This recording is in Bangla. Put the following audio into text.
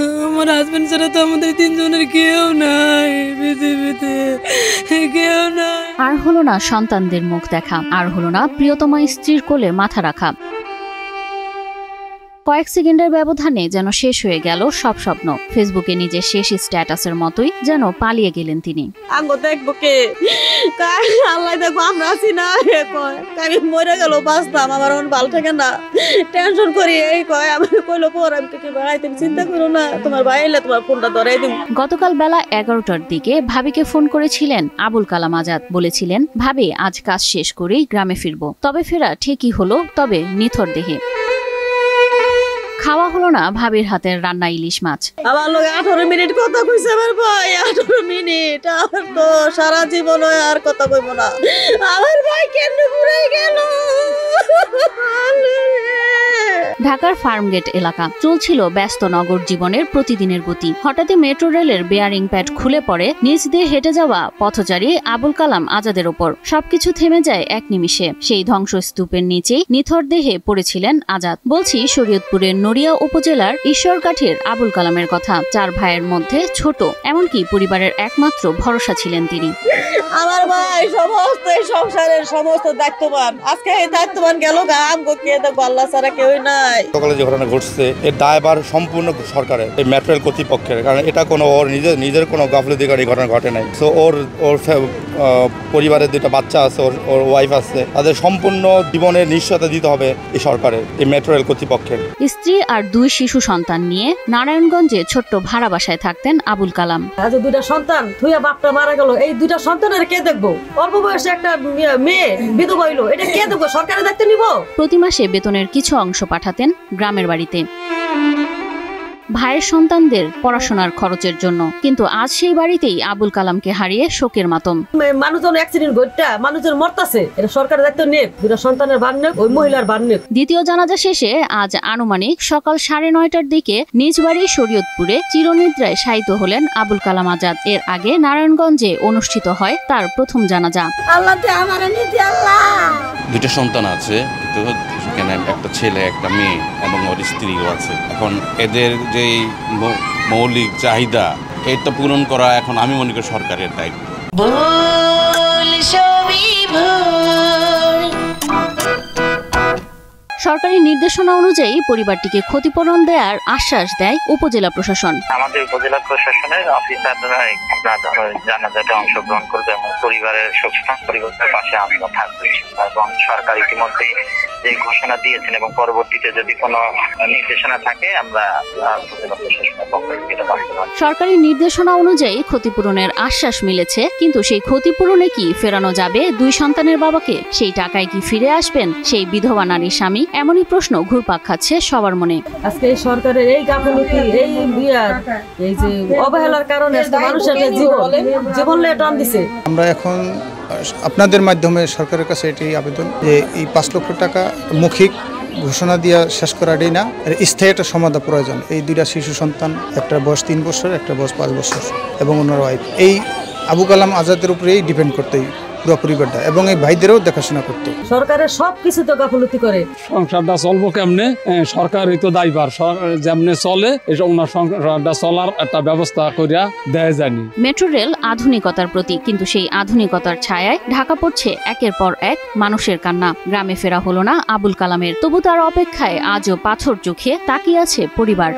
আমার হাজবেন্ড ছাড়া তো আমাদের তিনজনের কেউ নাই পৃথিবীতে, কেউ নাই। আর হলো না সন্তানদের মুখ দেখা, আর হলো না প্রিয়তমা স্ত্রীর কোলে মাথা রাখা। কয়েক সেকেন্ডের ব্যবধানে যেন শেষ হয়ে গেল সব স্বপ্ন। ফেসবুকে নিজের শেষ স্ট্যাটাসের মতোই যেন পালিয়ে গেলেন তিনি। দেখবো কে আল্লাহ দেখবো আমরা আছি না, আমি মরে গেল বাঁচতাম, আমার ভালো থাকে না, টেনশন করি এই কয় আমি কইলো পর আমি তোকে ভাই তুমি চিন্তা করো না, তোমার ভাই এলে তোমার ফোনটা ধরাই দিব। গতকাল বেলা 11টার দিকে ভাবিকে ফোন করেছিলেন আবুল কালাম আজাদ। বলেছিলেন, ভাবি আজ কাজ শেষ করেই গ্রামে ফিরবো। তবে ফেরা ঠিকই হলো, তবে নিথর দেহে। খাওয়া হলো না ভাবির হাতের রান্না ইলিশ মাছ। আমার লোক 18 মিনিট কথা কইছে আমার ভাই, 18 মিনিট আর তো সারা জীবন আর কথা কইব না। আমার ভাই কেমনে পুরাই গেল। ঢাকার ফার্মগেট এলাকা চলছিল ব্যস্ত নগর জীবনের প্রতিদিনের গতি। হঠাৎই মেট্রো রেলের বেয়ারিং প্যাড খুলে পড়ে নিচ দিয়ে হেঁটে যাওয়া পথচারী আবুল কালাম আজাদের ওপর। সবকিছু থেমে যায় এক নিমিষে। সেই ধ্বংসস্তূপের নিচেই নিথর দেহে পড়েছিলেন আজাদ। বলছি শরীয়তপুরের নড়িয়া উপজেলার ঈশ্বরকাঠের আবুল কালামের কথা। 4 ভাইয়ের মধ্যে ছোট, এমনকি পরিবারের একমাত্র ভরসা ছিলেন তিনি। আমার ভাই সমস্ত সংসারের সমস্ত দায়িত্ববান, আজকে এই দায়িত্ববান গেল আমগো কে দেখবো, আল্লাহ ছাড়া কেউ নাই। সকালে যে ঘটনা ঘটছে এর দায়ভার সম্পূর্ণ সরকারের, এই মেট্রো রেল কর্তৃপক্ষের, কারণ এটা কোনো ওর নিজের কোনো গাফলতির এই ঘটনা ঘটে নাই। সো ওর পরিবারের 2টা বাচ্চা আছে, ওর ওয়াইফ আছে, তাদের সম্পূর্ণ জীবনের নিশ্চয়তা দিতে হবে এই সরকারের, এই মেট্রো রেল কর্তৃপক্ষের। স্ত্রী আর 2 শিশু সন্তান নিয়ে নারায়ণগঞ্জে ছোট্ট ভাড়া বাসায় থাকতেন আবুল কালাম। আজ 2টা সন্তান থুইয়া বাপটা মারা গেল, এই 2টা সন্তানের কে দেখবো? অল্প বয়সে একটা মেয়ে বিধবা হইলো, এটা কে দেখবো? সরকারের দায়িত্ব নিব। প্রতি মাসে বেতনের কিছু অংশ পাঠাতেন গ্রামের বাড়িতে ভাইয়ের সন্তানদের পড়াশোনার খরচের জন্য। কিন্তু আজ সেই বাড়িতেই আবুল কালামকে হারিয়ে শোকের মাতম। মানুষজন অ্যাক্সিডেন্ট ঘটটা মানুষজন মরতাছে, এটা সরকারের দায়িত্ব নেক, 2টা সন্তানের ভার নেক, ওই মহিলার ভার নেক। দ্বিতীয় জানাজা শেষে আজ আনুমানিক সকাল 9:30টার দিকে নিজ বাড়ি শরীয়তপুরে চিরনিদ্রায় শায়িত হলেন আবুল কালাম আজাদ। এর আগে নারায়ণগঞ্জে অনুষ্ঠিত হয় তার প্রথম জানাজা। আল্লাহ 2টা সন্তান আছে, তো সেখানে একটা ছেলে একটা মেয়ে এবং ওর স্ত্রীও আছে। এখন এদের যে মৌলিক চাহিদা এটা পূরণ করা এখন আমি মনে করি সরকারের দায়িত্ব। সরকারি নির্দেশনা অনুযায়ী পরিবারটিকে ক্ষতিপূরণ দেওয়ার আশ্বাস দেয় উপজেলা প্রশাসন। আমাদের উপজেলা প্রশাসনের অফিসাররা জানাজাতে অংশগ্রহণ করবে এবং পরিবারের পরিবারের পাশে আমরা থাকবো এবং সরকার ইতিমধ্যে যে ঘোষণা দিয়েছেন এবং পরবর্তীতে যদি কোনো নির্দেশনা থাকে আমরা উপজেলা প্রশাসনের পক্ষ থেকে এটা বাস্তবায়ন। সরকারি নির্দেশনা অনুযায়ী ক্ষতিপূরণের আশ্বাস মিলেছে, কিন্তু সেই ক্ষতিপূরণে কি ফেরানো যাবে 2 সন্তানের বাবাকে? সেই টাকায় কি ফিরে আসবেন সেই বিধবা নারীর স্বামী? এমনই প্রশ্ন ঘুরপাক খাচ্ছে সবার মনে। আজকে এই সরকারের এই গাফলতি, এই যে অবহেলার কারণে মানুষের জীবন টান দিছে। আমরা এখন আপনাদের মাধ্যমে সরকারের কাছে এটি আবেদন যে এই 5 লক্ষ টাকা মৌখিক ঘোষণা দিয়ে শেষ করাটাই না, স্থায়ী একটা সমাধান প্রয়োজন। এই 2টা শিশু সন্তান, একটা বয়স 3 বছর, একটা বয়স 5 বছর এবং ওনার ওয়াইফ, এই আবু কালাম আজাদের উপরেই ডিপেন্ড করতেই পুরো পরিবারটা এবং এই ভাইদেরও দেখাশোনা করতে। সরকারের সবকিছু তো গাফলতি করে। সংসারটা চলবো কেমনে? সরকারই তো দায়ভার, যেমনে চলে এসব ওনার সংসারটা চলার একটা ব্যবস্থা করিয়া দেয় জানি। মেট্রো রেল আধুনিকতার প্রতি, কিন্তু সেই আধুনিকতার ছায়ায় ঢাকা পড়ছে একের পর এক মানুষের কান্না। গ্রামে ফেরা হলো না আবুল কালামের, তবু তার অপেক্ষায় আজও পাথর চোখে তাকিয়ে আছে পরিবার।